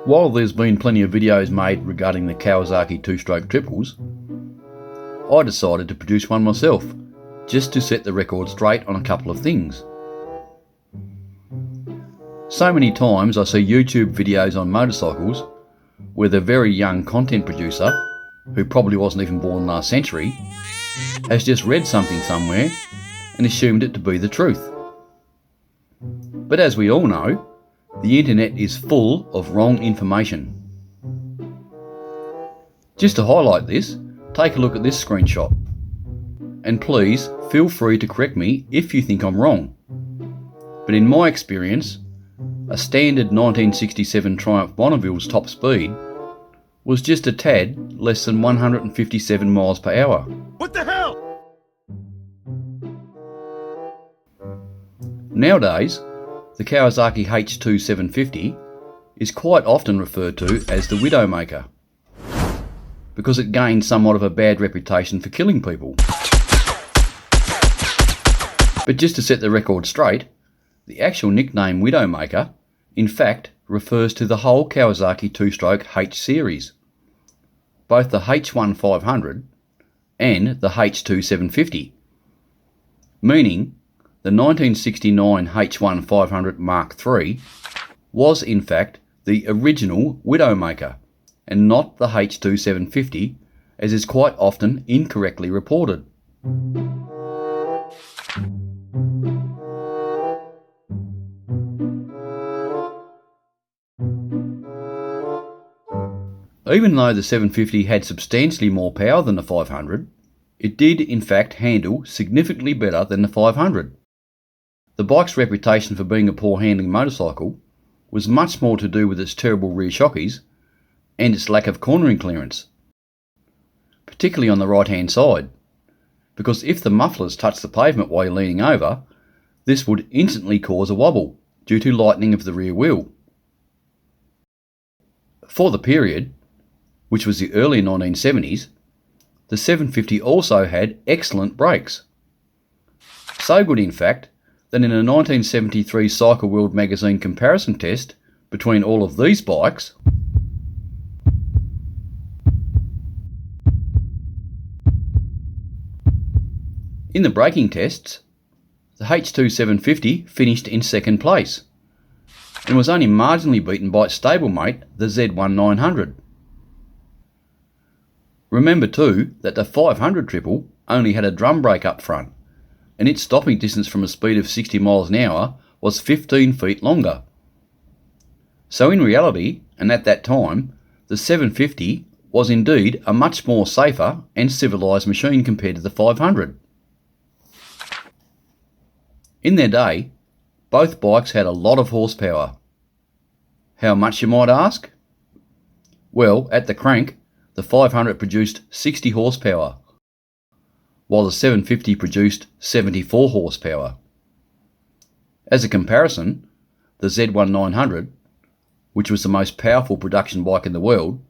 While there's been plenty of videos made regarding the Kawasaki two-stroke triples, I decided to produce one myself, just to set the record straight on a couple of things. So many times I see YouTube videos on motorcycles where the very young content producer, who probably wasn't even born last century, has just read something somewhere and assumed it to be the truth. But as we all know, the internet is full of wrong information. Just to highlight this, take a look at this screenshot. And please feel free to correct me if you think I'm wrong. But in my experience, a standard 1967 Triumph Bonneville's top speed was just a tad less than 157 miles per hour. What the hell? Nowadays, the Kawasaki H2 750 is quite often referred to as the Widowmaker, because it gained somewhat of a bad reputation for killing people. But just to set the record straight, the actual nickname Widowmaker in fact refers to the whole Kawasaki two-stroke H series, both the H1 500 and the H2 750, meaning the 1969 H1 500 Mark III was in fact the original Widowmaker and not the H2 750, as is quite often incorrectly reported. Even though the 750 had substantially more power than the 500, it did in fact handle significantly better than the 500. The bike's reputation for being a poor handling motorcycle was much more to do with its terrible rear shockies and its lack of cornering clearance, particularly on the right hand side, because if the mufflers touched the pavement while you're leaning over, this would instantly cause a wobble due to lightening of the rear wheel. For the period, which was the early 1970s, the 750 also had excellent brakes. So good in fact that in a 1973 Cycle World magazine comparison test between all of these bikes, in the braking tests, the H2 750 finished in second place and was only marginally beaten by its stablemate, the Z1 900. Remember too that the 500 triple only had a drum brake up front, and its stopping distance from a speed of 60 miles an hour was 15 feet longer. So in reality, and at that time, the 750 was indeed a much more safer and civilised machine compared to the 500. In their day, both bikes had a lot of horsepower. How much, you might ask? Well, at the crank, the 500 produced 60 horsepower, while the 750 produced 74 horsepower. As a comparison, the Z1 900, which was the most powerful production bike in the world,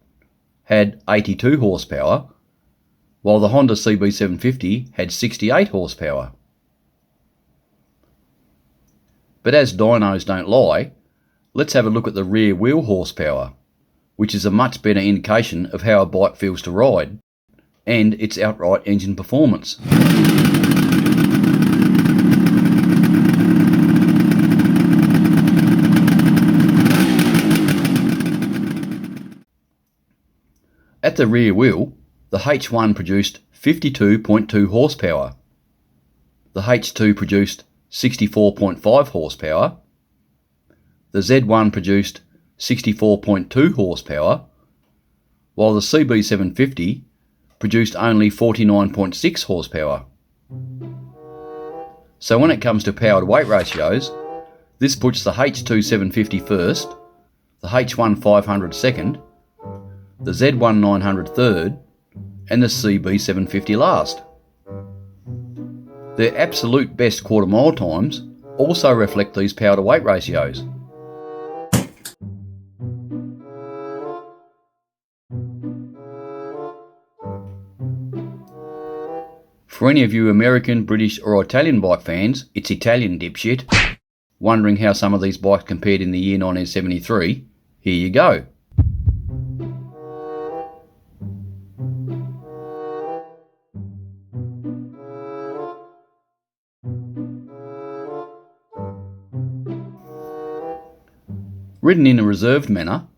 had 82 horsepower, while the Honda CB750 had 68 horsepower. But as dynos don't lie, let's have a look at the rear wheel horsepower, which is a much better indication of how a bike feels to ride, and its outright engine performance. At the rear wheel, the H1 produced 52.2 horsepower, the H2 produced 64.5 horsepower, the Z1 produced 64.2 horsepower, while the CB750 produced only 49.6 horsepower. So when it comes to power to weight ratios, this puts the H2 750 first, the H1 500 second, the Z1 900 third, and the CB750 last. Their absolute best quarter mile times also reflect these power to weight ratios. For any of you American, British or Italian bike fans, it's Italian, dipshit, wondering how some of these bikes compared in the year 1973, here you go. Ridden in a reserved manner,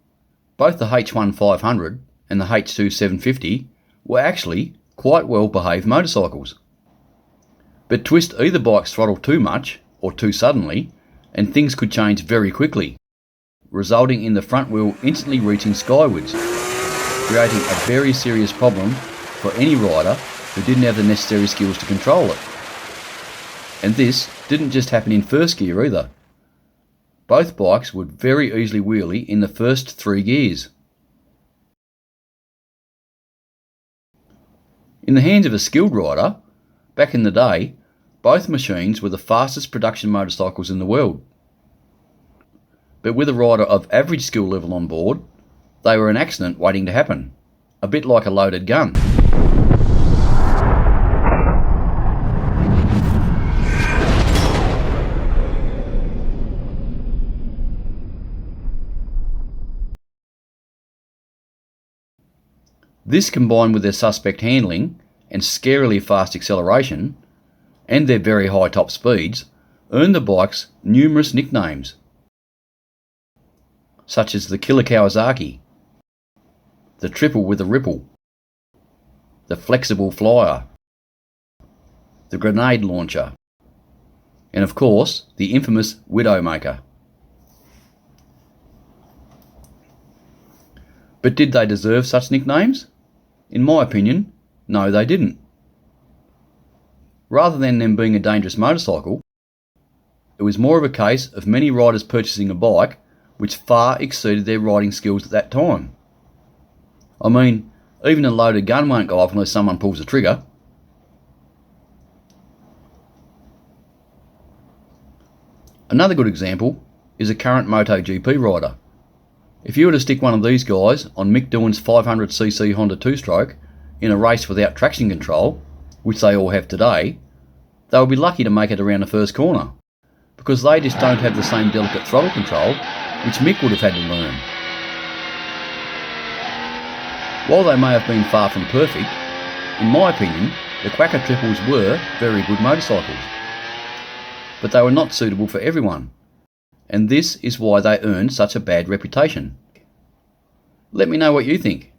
both the H1 500 and the H2 750 were actually quite well behaved motorcycles. But twist either bike's throttle too much or too suddenly and things could change very quickly, resulting in the front wheel instantly reaching skywards, creating a very serious problem for any rider who didn't have the necessary skills to control it. And this didn't just happen in first gear either. Both bikes would very easily wheelie in the first 3 gears. In the hands of a skilled rider, back in the day, both machines were the fastest production motorcycles in the world. But with a rider of average skill level on board, they were an accident waiting to happen, a bit like a loaded gun. This, combined with their suspect handling and scarily fast acceleration, and their very high top speeds, earned the bikes numerous nicknames, such as the Killer Kawasaki, the Triple with a Ripple, the Flexible Flyer, the Grenade Launcher, and of course the infamous Widowmaker. But did they deserve such nicknames? In my opinion, no, they didn't. Rather than them being a dangerous motorcycle, it was more of a case of many riders purchasing a bike which far exceeded their riding skills at that time. I mean, even a loaded gun won't go off unless someone pulls the trigger. Another good example is a current MotoGP rider. If you were to stick one of these guys on Mick Doohan's 500cc Honda 2-stroke in a race without traction control, which they all have today, they would be lucky to make it around the first corner, because they just don't have the same delicate throttle control which Mick would have had to learn. While they may have been far from perfect, in my opinion, the Quacker Triples were very good motorcycles. But they were not suitable for everyone, and this is why they earned such a bad reputation. Let me know what you think.